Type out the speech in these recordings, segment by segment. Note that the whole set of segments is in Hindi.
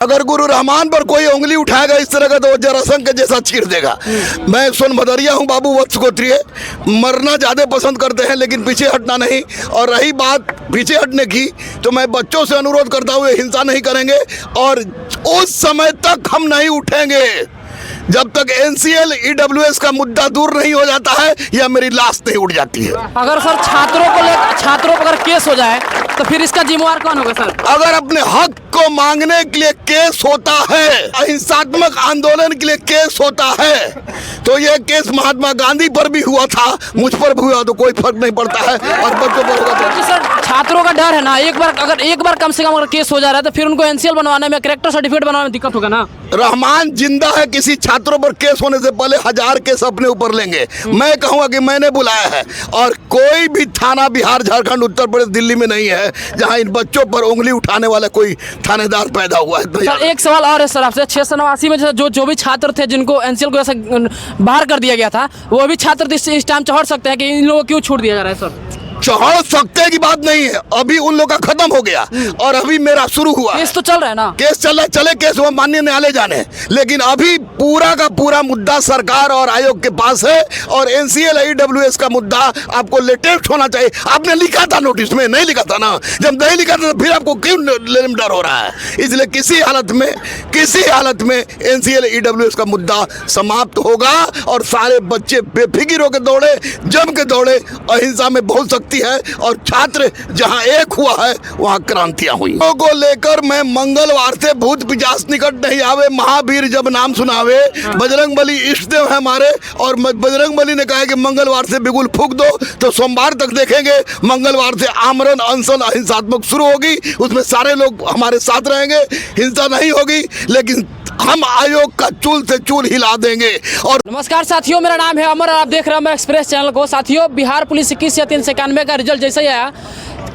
अगर गुरु रहमान पर कोई उंगली उठाएगा इस तरह का तो वो जरासंध के जैसा चीर देगा। मैं सोनभद्रिया हूँ, बाबू वत्स गोत्रीय। मरना ज़्यादा पसंद करते हैं लेकिन पीछे हटना नहीं। और रही बात पीछे हटने की तो मैं बच्चों से अनुरोध करता हूँ हिंसा नहीं करेंगे और उस समय तक हम नहीं उठेंगे जब तक NCL EWS का मुद्दा दूर नहीं हो जाता है या मेरी लाश नहीं उड़ जाती है। अगर सर छात्रों पर अगर केस हो जाए तो फिर इसका जिम्मेवार कौन होगा सर? अगर अपने हक को मांगने के लिए केस होता है, अहिंसात्मक आंदोलन के लिए केस होता है, तो यह केस महात्मा गांधी पर भी हुआ था, मुझ पर भी हुआ तो कोई फर्क नहीं पड़ता है और बच्चों पर होगा तो। सर छात्रों का डर है ना, एक बार कम से कम अगर केस हो जा रहा है तो फिर उनको NCL बनवाने में, कैरेक्टर सर्टिफिकेट बनवाने में दिक्कत होगा ना। रहमान जिंदा है, किसी छात्रों पर केस होने से पहले 1000 केस अपने ऊपर लेंगे। मैं कहूँगा कि मैंने बुलाया है और कोई भी थाना बिहार, झारखंड, उत्तर प्रदेश, दिल्ली में नहीं है जहां इन बच्चों पर उंगली उठाने वाला कोई थानेदार पैदा हुआ है। सर एक सवाल और है सर आपसे, 689 में जो भी छात्र थे जिनको NCL को ऐसा बाहर कर दिया गया था, वो भी छात्र इस टाइम चढ़ सकते हैं कि इन लोगों को क्यों छूट दिया जा रहा है सर? चढ़ सकते की बात नहीं है, अभी उन लोग का खत्म हो गया और अभी मेरा शुरू हुआ। केस तो चल रहा है ना? केस चल रहा है, चले केस हुआ, माननीय न्यायालय जाने, लेकिन अभी पूरा का पूरा मुद्दा सरकार और आयोग के पास है और NCL EWS का मुद्दा आपको लेटेस्ट होना चाहिए। आपने लिखा था नोटिस में, नहीं लिखा था ना? जब नहीं लिखा था तो फिर आपको क्यों लेने में डर हो रहा है? इसलिए किसी हालत में NCL EWS का मुद्दा समाप्त होगा और सारे बच्चे बेफिक्र होकर दौड़े, जम के दौड़े। अहिंसा में बहुत शक्ति है और छात्र जहां एक हुआ है वहां क्रांतियां हुई। को लेकर मैं मंगलवार से भूत पिशाच निकट नहीं आवे, महावीर जब नाम सुनावे, बजरंगबली इष्ट देव है हमारे और बजरंगबली ने कहा है कि मंगलवार से बिगुल फूंक दो तो सोमवार तक देखेंगे। मंगलवार से आमरण अनशन अहिंसात्मक शुरू होगी, उसमें सारे लोग हमारे साथ रहेंगे, हिंसा नहीं होगी, लेकिन हम आयोग का चूल से चूल हिला देंगे। और नमस्कार साथियों, मेरा नाम है अमर और आप देख रहे हैं एक्सप्रेस चैनल को। साथियों, बिहार पुलिस 21 या 391 का रिजल्ट जैसे ही आया,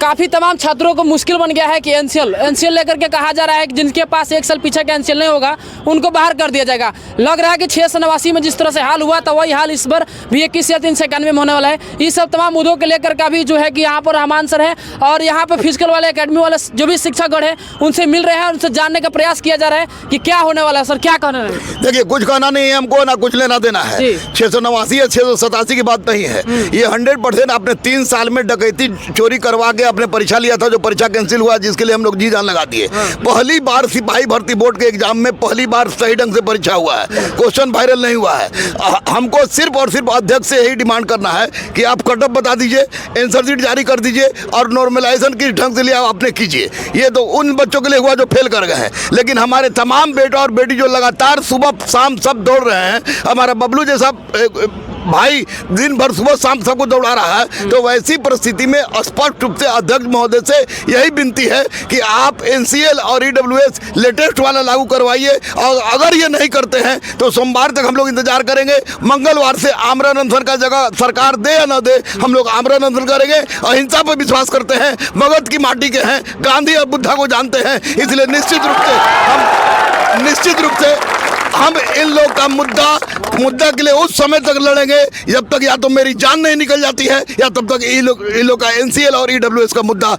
काफ़ी तमाम छात्रों को मुश्किल बन गया है कि NCL लेकर के कहा जा रहा है कि जिनके पास 1 साल पीछे का NCL नहीं होगा उनको बाहर कर दिया जाएगा। लग रहा है कि 689 में जिस तरह से हाल हुआ था वही हाल इस बार भी 21 या 391 में होने वाला है। ये सब तमाम मुद्दों को लेकर का भी जो है कि यहाँ पर रहमान सर है और यहाँ पर फिजिकल वाले अकेडमी वाले जो भी शिक्षकगण है उनसे मिल रहे हैं, उनसे जानने का प्रयास किया जा रहा है कि क्या होने वाला है। सर क्या कहना है? देखिए, कुछ कहना नहीं है हमको, ना कुछ लेना देना है। 689 या 687 की बात नहीं है, ये 100% आपने 3 साल में डकैती चोरी करवा के आपने परीक्षा लिया था, जो परीक्षा कैंसिल हुआ, जिसके लिए हम लोग जी जान लगा दिए। पहली बार सिपाही भर्ती बोर्ड के एग्जाम में पहली बार सही ढंग से परीक्षा हुआ है, क्वेश्चन वायरल नहीं हुआ है। हमको सिर्फ और सिर्फ अध्यक्ष से यही डिमांड करना है कि आप कटअप बता दीजिए, आंसर शीट जारी कर दीजिए और नॉर्मलाइजेशन किस ढंग से लिया आपने कीजिए। ये तो उन बच्चों के लिए हुआ जो फेल कर गए हैं, लेकिन हमारे तमाम बेटा और बेटी जो लगातार सुबह शाम सब दौड़ रहे हैं, हमारा बबलू जैसा भाई दिन भर सुबह शाम सबको दौड़ा रहा है, तो वैसी परिस्थिति में स्पष्ट रूप से अध्यक्ष महोदय से यही विनती है कि आप NCL और EWS लेटेस्ट वाला लागू करवाइए और अगर ये नहीं करते हैं तो सोमवार तक हम लोग इंतजार करेंगे। मंगलवार से आमरण अनशन का जगह सरकार दे या न दे, हम लोग आमरण अनशन करेंगे। अहिंसा पर विश्वास करते हैं, मगध की माटी के हैं, गांधी और बुद्धा को जानते हैं, इसलिए निश्चित रूप से हम इन लोग का मुद्दा के लिए उस समय तक लड़ेंगे जब तक या तो मेरी जान नहीं निकल जाती है या तब तक इन लोग का NCL और EWS का मुद्दा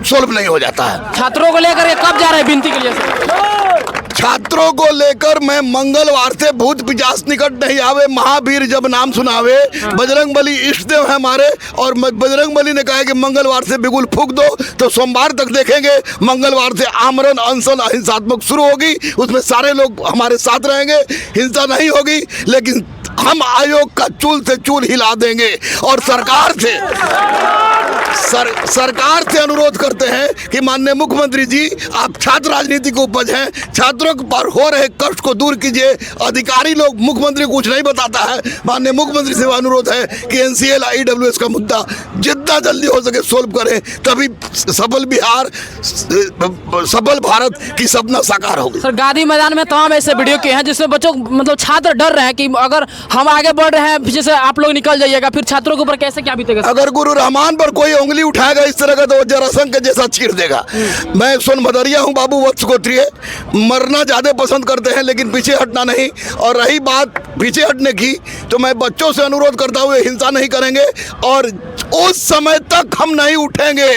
सोल्व नहीं हो जाता है। छात्रों को लेकर ये कब जा रहे हैं विनती के लिए? छात्रों को लेकर मैं मंगलवार से भूत पिशाच निकट नहीं आवे, महावीर जब नाम सुनावे, बजरंगबली इष्ट देव है हमारे और बजरंगबली ने कहा है कि मंगलवार से बिगुल फूंक दो तो सोमवार तक देखेंगे। मंगलवार से आमरण अनशन अहिंसात्मक शुरू होगी, उसमें सारे लोग हमारे साथ रहेंगे, हिंसा नहीं होगी, लेकिन हम आयोग का चूल से चूल हिला देंगे। और सरकार से अनुरोध करते हैं कि माननीय मुख्यमंत्री जी, आप छात्र राजनीति के उपज हैं, छात्रों पर हो रहे कष्ट को दूर कीजिए। अधिकारी लोग, मुख्यमंत्री कुछ नहीं बताता है, माननीय मुख्यमंत्री से अनुरोध है कि NCL EWS का मुद्दा जितना जल्दी हो सके सोल्व करें, तभी सफल बिहार, सफल भारत की सपना साकार होगी। सर गांधी मैदान में तमाम ऐसे वीडियो के हैं जिसमें बच्चों मतलब छात्र डर रहे हैं कि अगर हम आगे बढ़ रहे हैं जैसे आप लोग निकल जाइएगा, फिर छात्रों के ऊपर कैसे क्या बीतेगा? अगर गुरु रहमान पर कोई उंगली उठाएगा इस तरह का तो वो जरासंध के जैसा चीर देगा। मैं सोनभद्रिया हूँ, बाबू वत्स गोत्रीय। मरना ज़्यादा पसंद करते हैं लेकिन पीछे हटना नहीं। और रही बात पीछे हटने की तो मैं बच्चों से अनुरोध करता हूँ हिंसा नहीं करेंगे और उस समय तक हम नहीं उठेंगे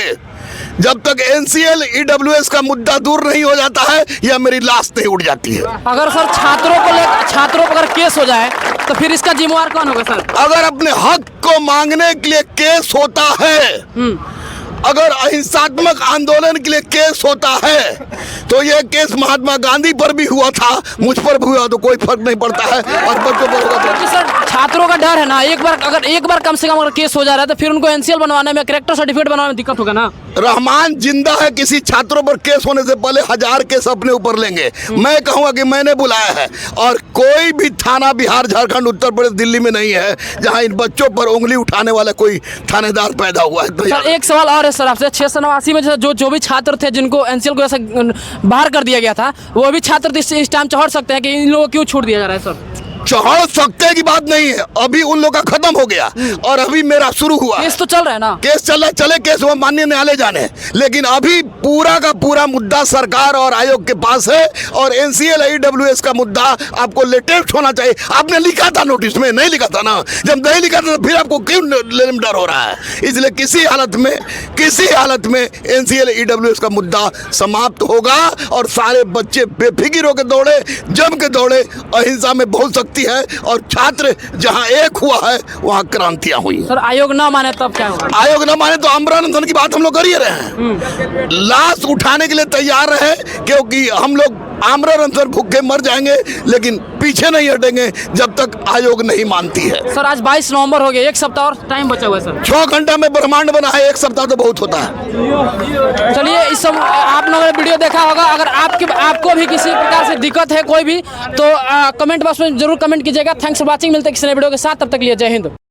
जब तक एनसीएल ईडब्ल्यूएस का मुद्दा दूर नहीं हो जाता है या मेरी लाश नहीं उड़ जाती है। अगर सर छात्रों पर अगर केस हो जाए तो फिर इसका जिम्मेवार कौन होगा सर? अगर अपने हक को मांगने के लिए केस होता है, अगर अहिंसात्मक आंदोलन के लिए केस होता है, तो यह केस महात्मा गांधी पर भी हुआ था, मुझ पर भी हुआ, तो कोई फर्क नहीं पड़ता है। और बच्चों पर होगा तो सर छात्रों का डर है ना, एक बार कम से कम अगर केस हो जा रहा है तो फिर उनको एनसीएल बनवाने में, कैरेक्टर सर्टिफिकेट बनवाने में दिक्कत होगा ना। रहमान जिंदा है, किसी छात्रों पर केस होने से पहले 1000 केस अपने ऊपर लेंगे। मैं कहूंगा कि मैंने बुलाया है, और कोई भी थाना बिहार, झारखंड, उत्तर प्रदेश, दिल्ली में नहीं है जहां इन बच्चों पर उंगली उठाने वाला कोई थानेदार पैदा हुआ है। सर एक सवाल और है सर आपसे, 689 में जो भी छात्र थे जिनको एनसीएल को ऐसा बाहर कर दिया गया था, वो भी छात्र इस टाइम चढ़ सकते हैं कि इन लोगों को क्यों छूट दिया जा रहा है सर? चढ़ सकते की बात नहीं है, अभी उन लोग का खत्म हो गया और अभी मेरा शुरू हुआ। केस तो चल रहा है ना? केस चल रहा है, चले केस वो माननीय न्यायालय जाने, लेकिन अभी पूरा का पूरा मुद्दा सरकार और आयोग के पास है। और एनसीएल ईडब्ल्यूएस का मुद्दा आपको लेटेस्ट होना चाहिए। आपने लिखा था नोटिस में, नहीं लिखा था ना? जब नहीं लिखा था तो फिर आपको क्यों लेने में डर हो रहा है? इसलिए किसी हालत में एनसीएल ईडब्ल्यूएस का मुद्दा समाप्त होगा और सारे बच्चे बेफिक्र होकर दौड़े, जम के दौड़े। अहिंसा में बहुत शक्ति है, और छात्र जहां एक हुआ है वहां क्रांतियां हुई। सर आयोग ना माने तब क्या होगा? आयोग ना माने तो आमरण अनशन की बात हम लोग कर ही रहे हैं। लाश उठाने के लिए तैयार रहे, क्योंकि हम लोग आमरण अनशन भूखे मर जाएंगे, लेकिन पीछे नहीं हटेंगे जब तक आयोग नहीं मानती है। सर आज 22 नवंबर हो गया, एक सप्ताह और टाइम बचा हुआ है सर। 6 घंटा में ब्रह्मांड बना है, एक सप्ताह तो बहुत होता है। चलिए इस सब आप लोगों ने वीडियो देखा होगा। अगर आपको भी किसी प्रकार से दिक्कत है कोई भी, तो कमेंट बॉक्स में जरूर कमेंट कीजिएगा। Thanks for watching. मिलते हैं किसी नए वीडियो के साथ, तब तक लिए जय हिंद।